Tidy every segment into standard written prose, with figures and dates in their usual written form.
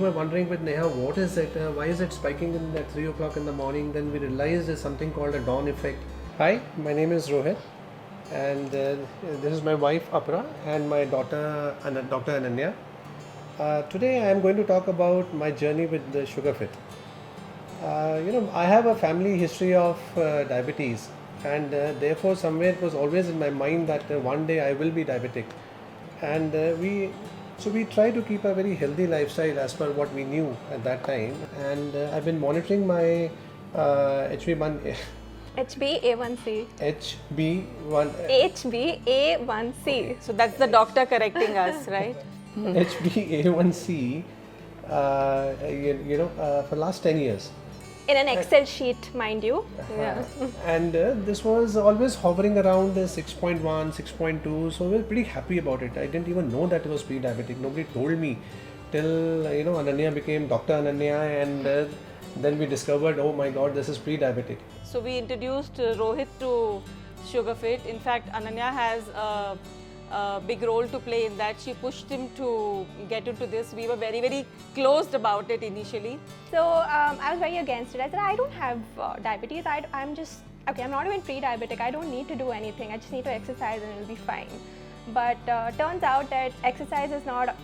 were wondering with Neha, what is it? Why is it spiking at 3 o'clock in the morning? Then we realized there's something called a dawn effect. Hi, my name is Rohit, and this is my wife Apara and my daughter Dr. Ananya. Today I am going to talk about my journey with the Sugar.Fit. I have a family history of diabetes, and therefore somewhere it was always in my mind that one day I will be diabetic, and we try to keep a very healthy lifestyle as per what we knew at that time, and I've been monitoring my HB1 HbA1c. HB1 HbA1c. So that's the doctor correcting us, right? HbA1c for last 10 years. In an Excel sheet, mind you. Yeah. And this was always hovering around 6.1, 6.2, so we were pretty happy about it. I didn't even know that it was pre-diabetic. Nobody told me till Ananya became Dr. Ananya, and then we discovered, oh my god, this is pre-diabetic. So we introduced Rohit to Sugar.Fit. In fact, Ananya has a big role to play in that. She pushed him to get into this. We were very, very closed about it initially. So I was very against it. I said, I don't have diabetes. I'm not even pre-diabetic. I don't need to do anything. I just need to exercise and it'll be fine. But turns out that exercise is not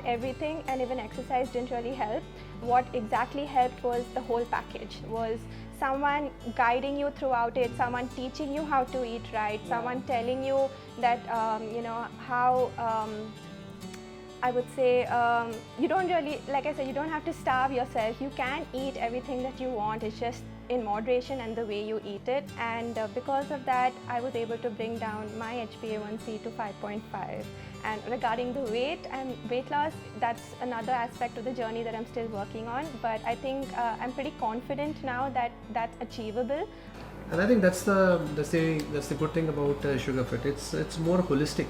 everything, and even exercise didn't really help. What exactly helped was the whole package. Was someone guiding you throughout it, someone teaching you how to eat right, someone telling you that how I would say you don't really, like I said, you don't have to starve yourself. You can eat everything that you want. It's just in moderation and the way you eat it. And because of that, I was able to bring down my HbA1c to 5.5. And regarding the weight and weight loss, that's another aspect of the journey that I'm still working on. But I think I'm pretty confident now that that's achievable. And I think that's the good thing about Sugar.Fit. It's more holistic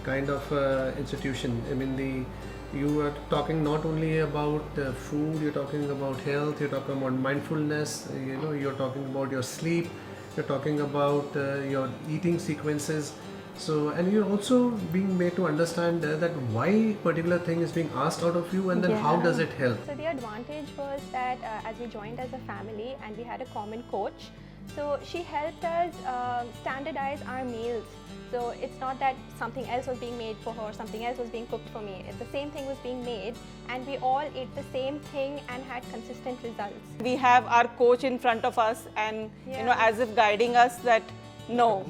kind of institution. I mean, you are talking not only about food, you're talking about health, you're talking about mindfulness, you're talking about your sleep, you're talking about your eating sequences. So, and you're also being made to understand that why particular thing is being asked out of you, and then how does it help. So the advantage was that as we joined as a family and we had a common coach, so she helped us standardize our meals. So it's not that something else was being made for her, something else was being cooked for me. The same thing was being made, and we all ate the same thing and had consistent results. We have our coach in front of us, and as if guiding us that no.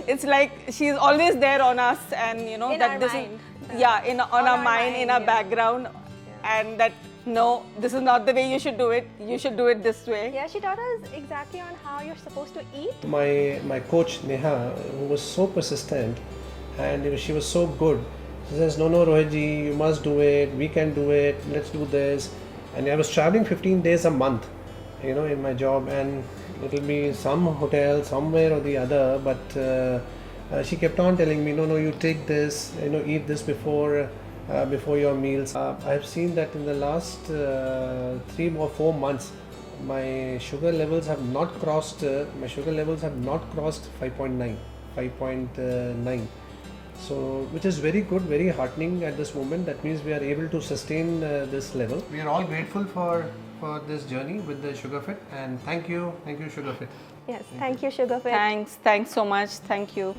It's like she's always there on us, and in that our this mind. is on our mind, in our background, and that no, this is not the way you should do it. You should do it this way. Yeah, she taught us exactly on how you're supposed to eat. My coach Neha, who was so persistent, and she was so good. She says, no, Rohitji, you must do it. We can do it. Let's do this. And I was traveling 15 days a month, in my job, and it'll be some hotel somewhere or the other. But she kept on telling me, no, you take this. Eat this before your meals. I've seen that in the last 3 or 4 months, my sugar levels have not crossed 5.9. So, which is very good, very heartening at this moment. That means we are able to sustain this level. We are all grateful for this journey with the Sugar.Fit, and thank you Sugar.Fit. Yes, thank you, Sugar.Fit. Thanks so much. Thank you.